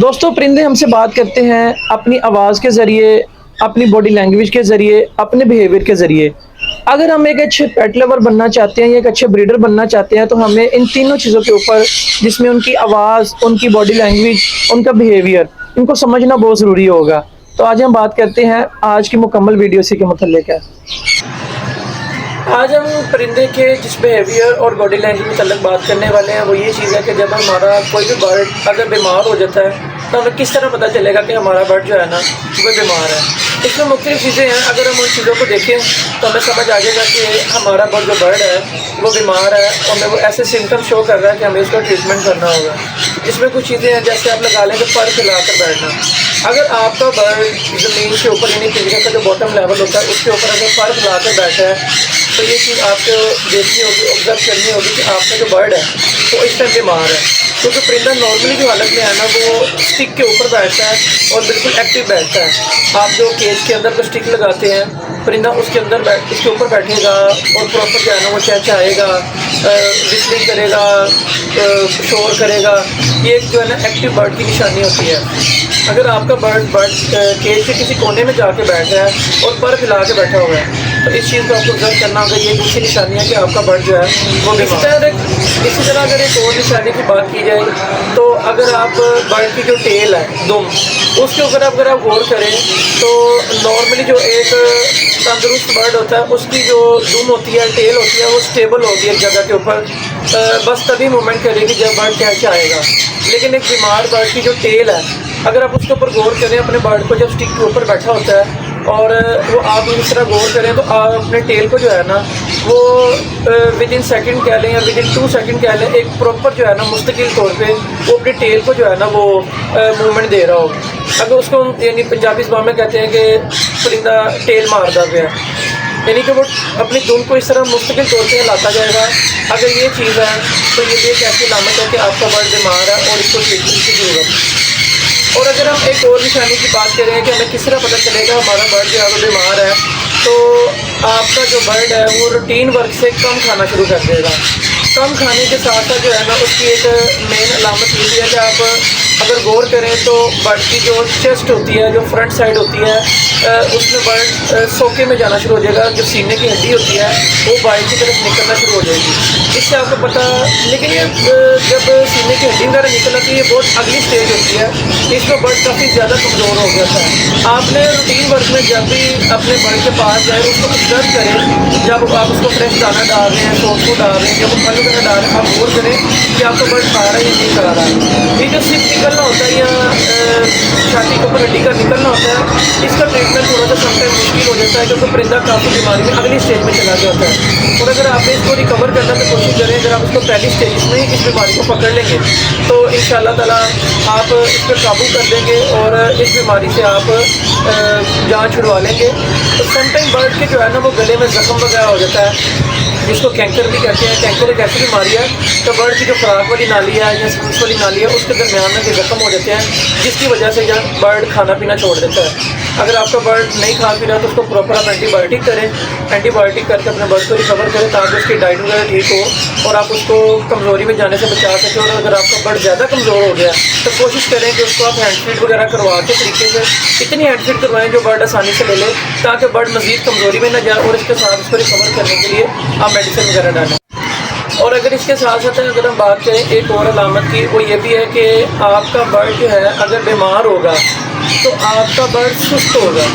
دوستوں، پرندے ہم سے بات کرتے ہیں اپنی آواز کے ذریعے، اپنی باڈی لینگویج کے ذریعے، اپنے بیہیویئر کے ذریعے۔ اگر ہم ایک اچھے پیٹ لور بننا چاہتے ہیں یا ایک اچھے بریڈر بننا چاہتے ہیں تو ہمیں ان تینوں چیزوں کے اوپر، جس میں ان کی آواز، ان کی باڈی لینگویج، ان کا بیہیویئر، ان کو سمجھنا بہت ضروری ہوگا۔ تو آج ہم بات کرتے ہیں، آج کی مکمل ویڈیو اسی کے متعلق ہے۔ آج ہم پرندے کے جس بیہیویئر اور باڈی لینگویج میں متعلق بات کرنے والے ہیں وہ یہ چیز ہے کہ جب ہمارا کوئی بھی برڈ اگر بیمار ہو جاتا ہے تو ہمیں کس طرح پتہ چلے گا کہ ہمارا برڈ جو ہے نا وہ بیمار ہے۔ اس میں مختلف چیزیں ہیں، اگر ہم ان چیزوں کو دیکھیں تو ہمیں سمجھ آ جائے گا کہ ہمارا جو برڈ ہے وہ بیمار ہے اور ہمیں وہ ایسے سمٹم شو کر رہا ہے کہ ہمیں اس کا ٹریٹمنٹ کرنا ہوگا۔ اس میں کچھ چیزیں ہیں جیسے آپ لگا لیں کہ پر پھیلا کر بیٹھنا۔ اگر آپ کا برڈ زمین کے اوپر یعنی پنجرے کا جو باٹم لیول ہوتا ہے اس کے اوپر اگر پر پھیلا کر بیٹھا ہے تو یہ چیز آپ کو دیکھنی ہوگی، آبزرو کرنی ہوگی کہ آپ کا جو برڈ ہے وہ اس ٹائم بیمار ہے، کیونکہ پرندہ نارملی جو حالت میں ہے نا وہ اسٹک کے اوپر بیٹھتا ہے اور بالکل ایکٹیو بیٹھتا ہے۔ آپ جو کیج کے اندر کو اسٹک لگاتے ہیں، پرندہ اس کے اندر اس کے اوپر بیٹھے گا اور پراپر جو ہے نا وہ چہچہائے گا، وسلنگ کرے گا، شور کرے گا۔ یہ ایک جو ہے نا ایکٹیو برڈ کی نشانی ہوتی ہے۔ اگر آپ کا برڈ کیج کے کسی کونے میں جا کے بیٹھ رہا ہے اور پر پھیلا کے بیٹھا ہوا ہے تو اس چیز کو آپ کو آبزرو کرنا ہوگا، یہ دوسری نشانی ہے کہ آپ کا برڈ جو ہے وہ بیمار ہے۔ اسی طرح اگر ایک اور نشانی کی بات کی جائے تو اگر آپ برڈ کی جو ٹیل ہے، دم، اس کے اوپر اگر آپ غور کریں تو نارملی جو ایک تندرست برڈ ہوتا ہے اس کی جو دم ہوتی ہے، ٹیل ہوتی ہے، وہ اسٹیبل ہوگی ایک جگہ کے اوپر، بس تبھی موومنٹ کرے گی جب برڈ چہچہائے گا۔ لیکن ایک بیمار برڈ کی جو ٹیل ہے، اگر آپ اس کے اوپر غور کریں اپنے برڈ کو جب اسٹک کے اوپر بیٹھا ہوتا ہے اور وہ آپ اس طرح غور کریں تو آپ اپنے ٹیل کو جو ہے نا وہ ود ان سیکنڈ کہہ لیں یا ود ان 2 سیکنڈ کہہ لیں، ایک پراپر جو ہے نا مستقل طور پہ وہ اپنی ٹیل کو جو ہے نا وہ موومنٹ دے رہا ہو۔ اگر اس کو یعنی پنجابی زبان میں کہتے ہیں کہ پرندہ ٹیل ماردا پیا، یعنی کہ وہ اپنی دم کو اس طرح مستقل طور پہ ہلاتا جائے گا۔ اگر یہ چیز ہے تو یہ بھی ایک ایسی علامت ہے کہ آپ کا برڈ بیمار ہے اور اس کو ٹریٹمنٹ کی ضرورت ہے۔ اور اگر ہم ایک اور نشانی کی بات کریں کہ ہمیں کس طرح پتہ چلے گا ہمارا برڈ جو ہے وہ بیمار ہے، تو آپ کا جو برڈ ہے وہ روٹین ورک سے کم کھانا شروع کر دے گا۔ کم کھانے کے ساتھ ساتھ جو ہے نا اس کی ایک مین علامت یہ بھی ہے کہ آپ اگر غور کریں تو برڈ کی جو چیسٹ ہوتی ہے، جو فرنٹ سائڈ ہوتی ہے، اس میں برڈ سوکے میں جانا شروع ہو جائے گا، جو سینے کی ہڈی ہوتی ہے وہ باہر کی طرف نکلنا شروع ہو جائے گی۔ اس سے آپ کو پتہ، لیکن یہ جب سینے کی ہڈی وغیرہ نکل آتی ہے یہ بہت اگلی اسٹیج ہوتی ہے، اس میں برڈ کافی زیادہ کمزور ہو جاتا ہے۔ آپ نے روٹین ورک میں جب بھی اپنے برڈ کے پاس جائیں اس کو آبزرو کریں، جب آپ اس کو فریش دانہ ڈال رہے ہیں، سوپ کو ڈال رہے ہیں، جب وہ پھل وغیرہ ڈال رہے ہیں، آپ غور کریں کہ آپ کا برڈ کھا رہا ہے یا نہیں کھا رہا ہے۔ یہ جو سپ نکلنا ہوتا ہے یا چھاتی کے اوپر ہڈی کا نکلنا ہوتا ہے، اس کا ٹریٹمنٹ تھوڑا سا سم ٹائم مشکل ہو جاتا ہے کیونکہ پرندہ کافی بیماری میں اگلی اسٹیج میں چلا جاتا ہے۔ اور اگر آپ نے اس کو ریکور کرنا تو کوشش کریں، اگر آپ اس کو پہلی اسٹیج میں اس بیماری کو پکڑ لیں گے تو ان شاء اللہ تعالیٰ آپ اس پہ قابو کر دیں گے اور اس بیماری سے آپ جان چھڑوا لیں گے۔ تو سم ٹائم برڈ کے جو ہے نا وہ گلے میں زخم وغیرہ ہو جاتا ہے، جس کو کینکر بھی کہتے ہیں۔ کینکر ایک ایسی بیماری ہے تو برڈ کی جو خوراک والی نالی ہے یا سپنس والی نالی ہے اس کے درمیان میں جو زخم ہو جاتے ہیں، جس کی وجہ سے برڈ کھانا پینا چھوڑ دیتا ہے۔ اگر آپ کا برڈ نہیں کھا پی رہا تو اس کو پراپر آپ اینٹی بایوٹک کریں، اینٹی بایوٹک کر کے اپنے برڈ کو ریکور کریں تاکہ اس کی ڈائٹ وغیرہ ٹھیک ہو اور آپ اس کو کمزوری میں جانے سے بچا سکیں۔ اور اگر آپ کا برڈ زیادہ کمزور ہو گیا تو کوشش کریں کہ اس کو آپ ہینڈ فیڈ وغیرہ کروا کے طریقے سے اتنی ہینڈ فیڈ کروائیں جو برڈ آسانی سے لے لے تاکہ برڈ مزید کمزوری میں نہ جائے، اور اس کے ساتھ اس کو ریکور کرنے کے لیے آپ میڈیسن وغیرہ ڈالیں۔ اور اگر اس کے ساتھ ساتھ اگر ہم بات کریں ایک اور علامت کی، وہ یہ بھی ہے کہ آپ کا برڈ جو ہے اگر بیمار ہوگا تو آپ کا برڈ سست ہوگا،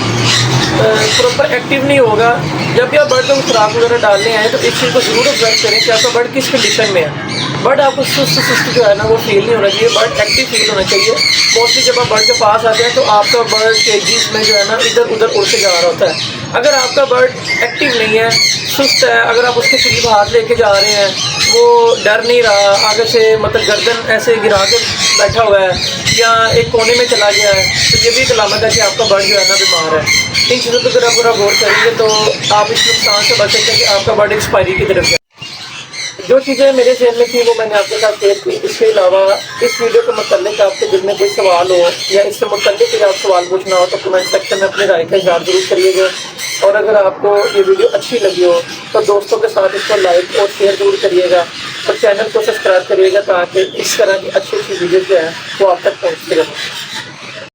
پراپر ایکٹیو نہیں ہوگا۔ جب بھی آپ برڈ کو خوراک وغیرہ ڈالنے آئیں تو اس چیز کو ضرور آبزرو کریں کہ آپ کا برڈ کس کنڈیشن میں ہے۔ برڈ آپ کو سست جو ہے نا وہ فیل نہیں ہونا چاہیے، برڈ ایکٹیو فیل ہونا چاہیے۔ موسٹلی جب آپ برڈ کے پاس آتے ہیں تو آپ کا برڈ کیجز میں جو ہے نا ادھر ادھر اڑ کے جا رہا ہوتا ہے۔ اگر آپ کا برڈ ایکٹیو نہیں ہے، سست ہے، اگر آپ اس کے قریب ہاتھ لے کے جا رہے ہیں، وہ ڈر نہیں رہا، آگے سے مطلب گردن ایسے گرا کے بیٹھا ہوا ہے یا ایک کونے میں چلا گیا ہے، تو یہ بھی ایک علامت ہے کہ آپ کا برڈ جو ہے نا بیمار ہے۔ ان چیزوں پہ اگر آپ غور کریں گے تو آپ اس نقصان سے بچ سکتے ہیں کہ آپ کا برڈ ایکسپائری کی طرف جائے۔ جو چیزیں میرے ذہن میں تھیں وہ میں نے آپ کے ساتھ شیئر کی. اس کے علاوہ اس ویڈیو کے متعلق آپ کے دل میں کوئی سوال ہو یا اس سے متعلق کوئی آپ سوال پوچھنا ہو تو کمنٹ سیکشن میں اپنی رائے کا اظہار ضرور کریے گا. اور اگر آپ کو یہ ویڈیو اچھی لگی ہو تو دوستوں کے ساتھ اس کو لائک اور شیئر ضرور کریے گا اور چینل کو سبسکرائب کریے گا تاکہ اس طرح کی اچھی اچھی ویڈیوز جو ہیں وہ آپ تک پہنچتی رہیں.